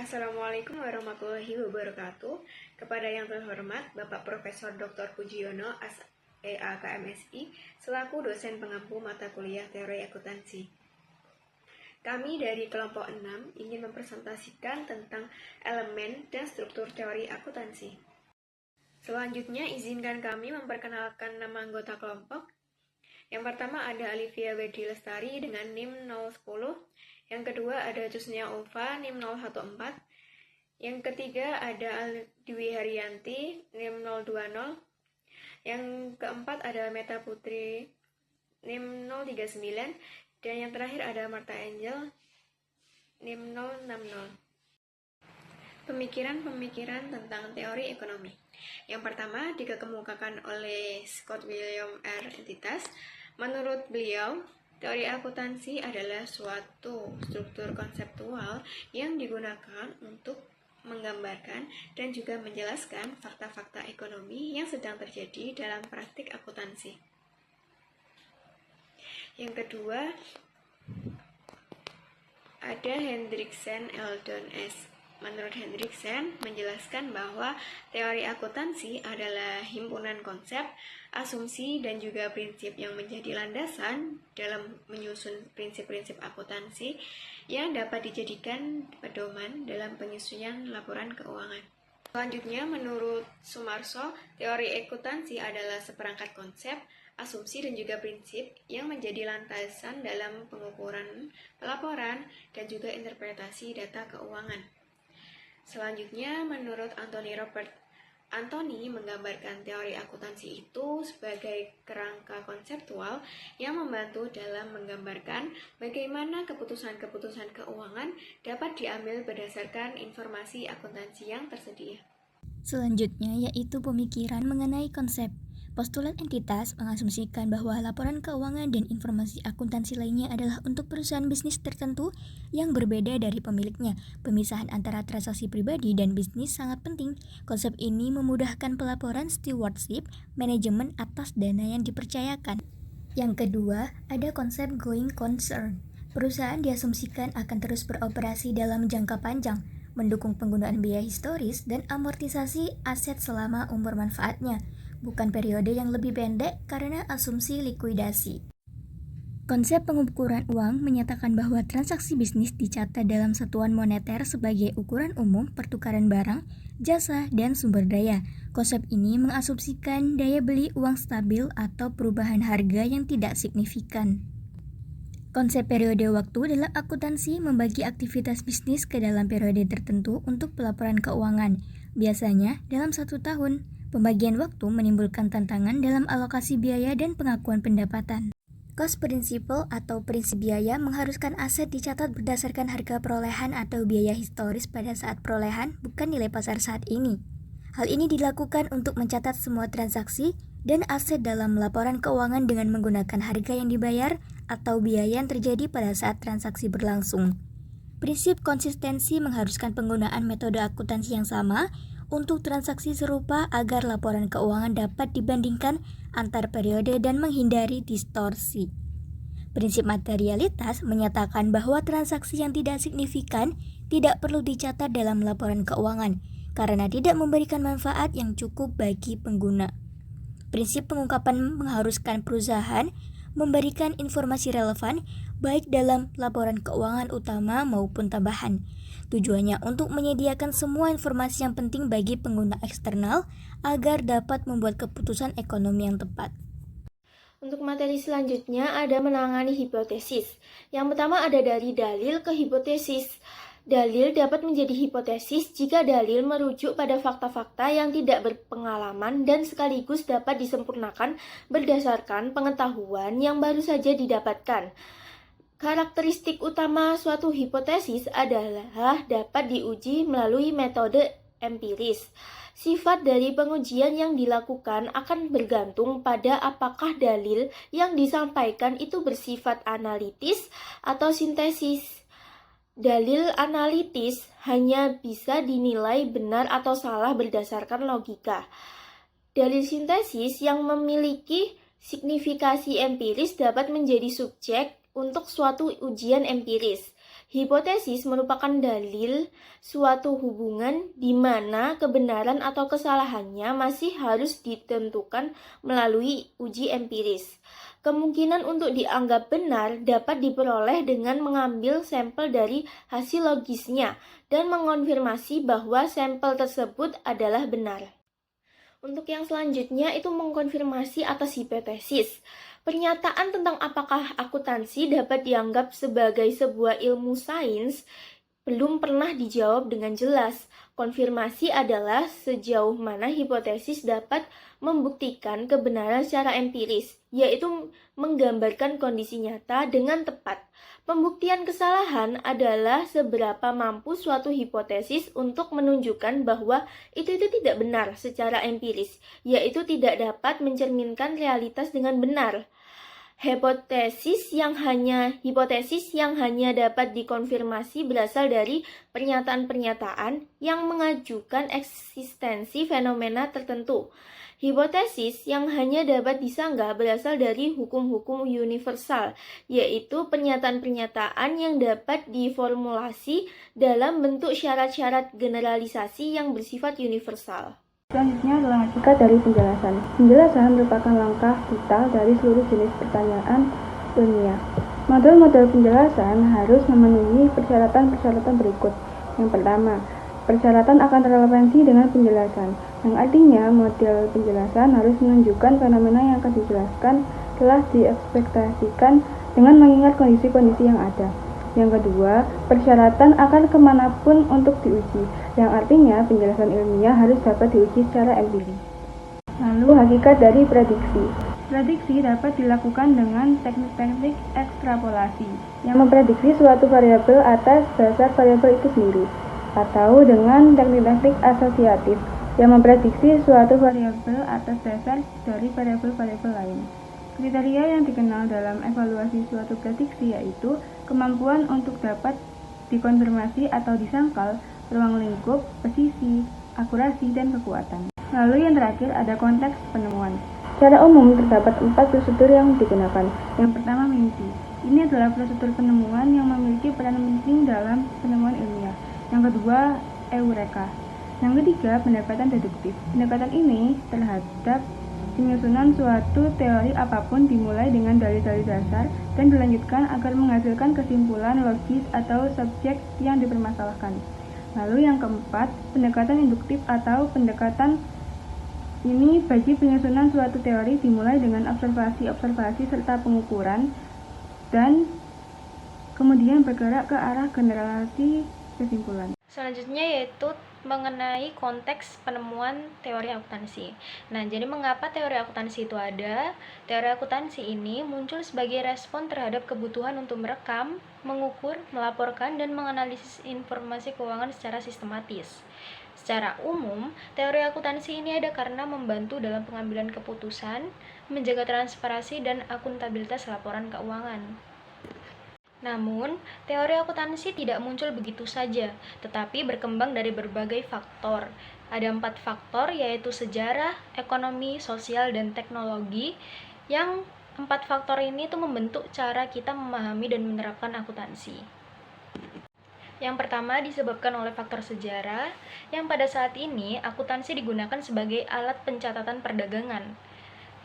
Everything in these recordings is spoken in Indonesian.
Assalamualaikum warahmatullahi wabarakatuh. Kepada yang terhormat Bapak Profesor Dr. Pujiono SEAKMSI selaku dosen pengampu mata kuliah Teori Akuntansi. Kami dari kelompok 6 ingin mempresentasikan tentang elemen dan struktur teori akuntansi. Selanjutnya izinkan kami memperkenalkan nama anggota kelompok. Yang pertama ada Alivia Wedi Lestari dengan NIM 010. Yang kedua ada Jusnia Ulfa NIM 014. Yang ketiga ada Dwi Haryanti NIM 020. Yang keempat ada Meta Putri NIM 039. Dan yang terakhir ada Marta Angel NIM 060. Pemikiran-pemikiran tentang teori ekonomi. Yang pertama dikemukakan oleh Scott William R. Entitas. Menurut beliau, teori akuntansi adalah suatu struktur konseptual yang digunakan untuk menggambarkan dan juga menjelaskan fakta-fakta ekonomi yang sedang terjadi dalam praktik akuntansi. Yang kedua, ada Hendriksen Eldon S. Menurut Hendriksen, menjelaskan bahwa teori akuntansi adalah himpunan konsep, asumsi, dan juga prinsip yang menjadi landasan dalam menyusun prinsip-prinsip akuntansi yang dapat dijadikan pedoman dalam penyusunan laporan keuangan. Selanjutnya, menurut Sumarso, teori akuntansi adalah seperangkat konsep, asumsi, dan juga prinsip yang menjadi landasan dalam pengukuran, pelaporan, dan juga interpretasi data keuangan. Selanjutnya, menurut Anthony Robert, Anthony menggambarkan teori akuntansi itu sebagai kerangka konseptual yang membantu dalam menggambarkan bagaimana keputusan-keputusan keuangan dapat diambil berdasarkan informasi akuntansi yang tersedia. Selanjutnya yaitu pemikiran mengenai konsep. Postulat entitas mengasumsikan bahwa laporan keuangan dan informasi akuntansi lainnya adalah untuk perusahaan bisnis tertentu yang berbeda dari pemiliknya. Pemisahan antara transaksi pribadi dan bisnis sangat penting. Konsep ini memudahkan pelaporan stewardship, manajemen atas dana yang dipercayakan. Yang kedua, ada konsep going concern. Perusahaan diasumsikan akan terus beroperasi dalam jangka panjang, mendukung penggunaan biaya historis dan amortisasi aset selama umur manfaatnya, bukan periode yang lebih pendek karena asumsi likuidasi. Konsep pengukuran uang menyatakan bahwa transaksi bisnis dicatat dalam satuan moneter sebagai ukuran umum pertukaran barang, jasa, dan sumber daya. Konsep ini mengasumsikan daya beli uang stabil atau perubahan harga yang tidak signifikan. Konsep periode waktu dalam akuntansi membagi aktivitas bisnis ke dalam periode tertentu untuk pelaporan keuangan, biasanya dalam 1 tahun. Pembagian waktu menimbulkan tantangan dalam alokasi biaya dan pengakuan pendapatan. Cost principle atau prinsip biaya mengharuskan aset dicatat berdasarkan harga perolehan atau biaya historis pada saat perolehan, bukan nilai pasar saat ini. Hal ini dilakukan untuk mencatat semua transaksi dan aset dalam laporan keuangan dengan menggunakan harga yang dibayar atau biaya yang terjadi pada saat transaksi berlangsung. Prinsip konsistensi mengharuskan penggunaan metode akuntansi yang sama untuk transaksi serupa agar laporan keuangan dapat dibandingkan antar periode dan menghindari distorsi. Prinsip materialitas menyatakan bahwa transaksi yang tidak signifikan tidak perlu dicatat dalam laporan keuangan karena tidak memberikan manfaat yang cukup bagi pengguna. Prinsip pengungkapan mengharuskan perusahaan memberikan informasi relevan baik dalam laporan keuangan utama maupun tambahan. Tujuannya untuk menyediakan semua informasi yang penting bagi pengguna eksternal agar dapat membuat keputusan ekonomi yang tepat. Untuk materi selanjutnya ada menangani hipotesis. Yang pertama ada dari dalil ke hipotesis. Dalil dapat menjadi hipotesis jika dalil merujuk pada fakta-fakta yang tidak berpengalaman dan sekaligus dapat disempurnakan berdasarkan pengetahuan yang baru saja didapatkan. Karakteristik utama suatu hipotesis adalah dapat diuji melalui metode empiris. Sifat dari pengujian yang dilakukan akan bergantung pada apakah dalil yang disampaikan itu bersifat analitis atau sintesis. Dalil analitis hanya bisa dinilai benar atau salah berdasarkan logika. Dalil sintesis yang memiliki signifikasi empiris dapat menjadi subjek untuk suatu ujian empiris. Hipotesis merupakan dalil suatu hubungan di mana kebenaran atau kesalahannya masih harus ditentukan melalui uji empiris. Kemungkinan untuk dianggap benar dapat diperoleh dengan mengambil sampel dari hasil logisnya dan mengonfirmasi bahwa sampel tersebut adalah benar. Untuk yang selanjutnya itu mengkonfirmasi atas hipotesis. Pernyataan tentang apakah akuntansi dapat dianggap sebagai sebuah ilmu sains belum pernah dijawab dengan jelas. Konfirmasi adalah sejauh mana hipotesis dapat membuktikan kebenaran secara empiris, yaitu menggambarkan kondisi nyata dengan tepat. Pembuktian kesalahan adalah seberapa mampu suatu hipotesis untuk menunjukkan bahwa itu tidak benar secara empiris, yaitu tidak dapat mencerminkan realitas dengan benar. Hipotesis yang hanya dapat dikonfirmasi berasal dari pernyataan-pernyataan yang mengajukan eksistensi fenomena tertentu. Hipotesis yang hanya dapat disanggah berasal dari hukum-hukum universal, yaitu pernyataan-pernyataan yang dapat diformulasi dalam bentuk syarat-syarat generalisasi yang bersifat universal. Selanjutnya adalah hakikat dari penjelasan. Penjelasan merupakan langkah vital dari seluruh jenis pertanyaan ilmiah. Model-model penjelasan harus memenuhi persyaratan-persyaratan berikut. Yang pertama, persyaratan akan relevansi dengan penjelasan, yang artinya model penjelasan harus menunjukkan fenomena yang akan dijelaskan telah diekspektasikan dengan mengingat kondisi-kondisi yang ada. Yang kedua, persyaratan akan kemanapun untuk diuji, yang artinya penjelasan ilmiah harus dapat diuji secara empiris. Lalu, hakikat dari prediksi. Prediksi dapat dilakukan dengan teknik-teknik ekstrapolasi, yang memprediksi suatu variabel atas dasar variabel itu sendiri, atau dengan teknik-teknik asosiatif, yang memprediksi suatu variabel atas dasar dari variabel-variabel lain. Kriteria yang dikenal dalam evaluasi suatu prediksi yaitu kemampuan untuk dapat dikonfirmasi atau disangkal, ruang lingkup, presisi, akurasi, dan kekuatan. Lalu yang terakhir ada konteks penemuan. Secara umum terdapat 4 prosedur yang digunakan. Yang pertama, mimpi. Ini adalah prosedur penemuan yang memiliki peran penting dalam penemuan ilmiah. Yang kedua, eureka. Yang ketiga, pendekatan deduktif. Pendekatan ini terhadap penyusunan suatu teori apapun dimulai dengan dalil-dalil dasar dan dilanjutkan agar menghasilkan kesimpulan logis atau subjek yang dipermasalahkan. Lalu yang keempat, pendekatan induktif atau pendekatan ini bagi penyusunan suatu teori dimulai dengan observasi-observasi serta pengukuran dan kemudian bergerak ke arah generalisasi kesimpulan. Selanjutnya yaitu mengenai konteks penemuan teori akuntansi. Nah, jadi mengapa teori akuntansi itu ada? Teori akuntansi ini muncul sebagai respon terhadap kebutuhan untuk merekam, mengukur, melaporkan, dan menganalisis informasi keuangan secara sistematis. Secara umum, teori akuntansi ini ada karena membantu dalam pengambilan keputusan, menjaga transparansi dan akuntabilitas laporan keuangan. Namun, teori akuntansi tidak muncul begitu saja, tetapi berkembang dari berbagai faktor. Ada 4 faktor, yaitu sejarah, ekonomi, sosial, dan teknologi, yang 4 faktor ini tuh membentuk cara kita memahami dan menerapkan akuntansi. Yang pertama disebabkan oleh faktor sejarah, yang pada saat ini akuntansi digunakan sebagai alat pencatatan perdagangan.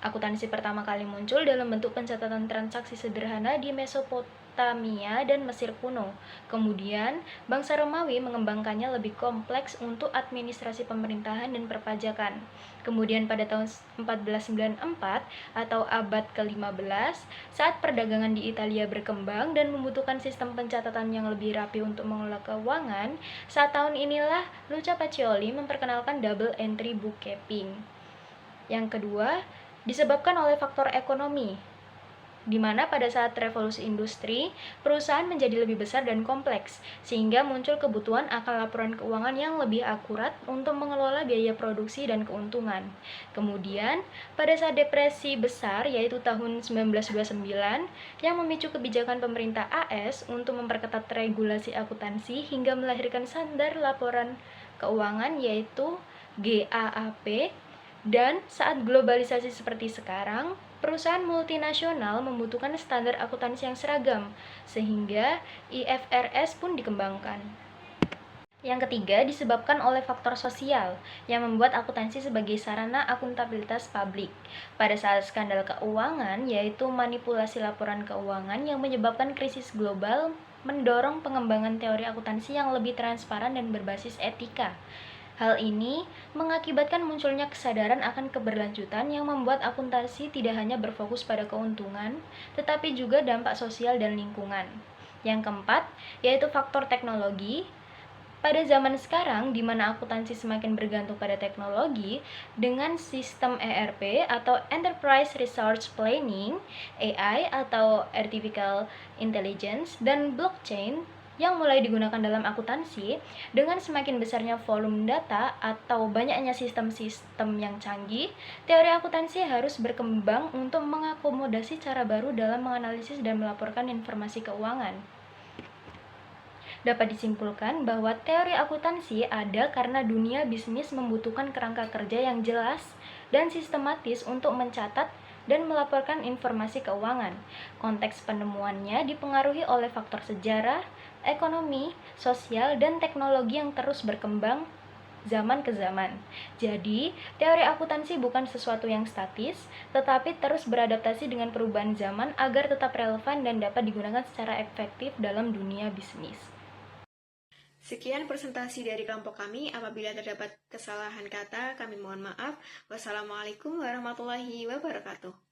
Akuntansi pertama kali muncul dalam bentuk pencatatan transaksi sederhana di Mesopotamia dan Mesir kuno. Kemudian, bangsa Romawi mengembangkannya lebih kompleks untuk administrasi pemerintahan dan perpajakan. Kemudian pada tahun 1494 atau abad ke-15, saat perdagangan di Italia berkembang dan membutuhkan sistem pencatatan yang lebih rapi untuk mengelola keuangan, saat tahun inilah Luca Pacioli memperkenalkan double entry bookkeeping. Yang kedua, disebabkan oleh faktor ekonomi, di mana pada saat revolusi industri, perusahaan menjadi lebih besar dan kompleks, sehingga muncul kebutuhan akan laporan keuangan yang lebih akurat untuk mengelola biaya produksi dan keuntungan. Kemudian, pada saat depresi besar, yaitu tahun 1929, yang memicu kebijakan pemerintah AS untuk memperketat regulasi akuntansi hingga melahirkan standar laporan keuangan yaitu GAAP. Dan saat globalisasi seperti sekarang, Perusahaan multinasional membutuhkan standar akuntansi yang seragam, sehingga IFRS pun dikembangkan. Yang ketiga, disebabkan oleh faktor sosial yang membuat akuntansi sebagai sarana akuntabilitas publik. Pada saat skandal keuangan, yaitu manipulasi laporan keuangan yang menyebabkan krisis global, mendorong pengembangan teori akuntansi yang lebih transparan dan berbasis etika. Hal ini mengakibatkan munculnya kesadaran akan keberlanjutan yang membuat akuntansi tidak hanya berfokus pada keuntungan, tetapi juga dampak sosial dan lingkungan. Yang keempat, yaitu faktor teknologi. Pada zaman sekarang, di mana akuntansi semakin bergantung pada teknologi, dengan sistem ERP atau Enterprise Resource Planning, AI atau Artificial Intelligence, dan blockchain yang mulai digunakan dalam akuntansi, dengan semakin besarnya volume data atau banyaknya sistem-sistem yang canggih, teori akuntansi harus berkembang untuk mengakomodasi cara baru dalam menganalisis dan melaporkan informasi keuangan. Dapat disimpulkan bahwa teori akuntansi ada karena dunia bisnis membutuhkan kerangka kerja yang jelas dan sistematis untuk mencatat dan melaporkan informasi keuangan. Konteks penemuannya dipengaruhi oleh faktor sejarah, ekonomi, sosial, dan teknologi yang terus berkembang zaman ke zaman. Jadi, teori akuntansi bukan sesuatu yang statis, tetapi terus beradaptasi dengan perubahan zaman agar tetap relevan dan dapat digunakan secara efektif dalam dunia bisnis. Sekian presentasi dari kelompok kami. Apabila terdapat kesalahan kata, kami mohon maaf. Wassalamualaikum warahmatullahi wabarakatuh.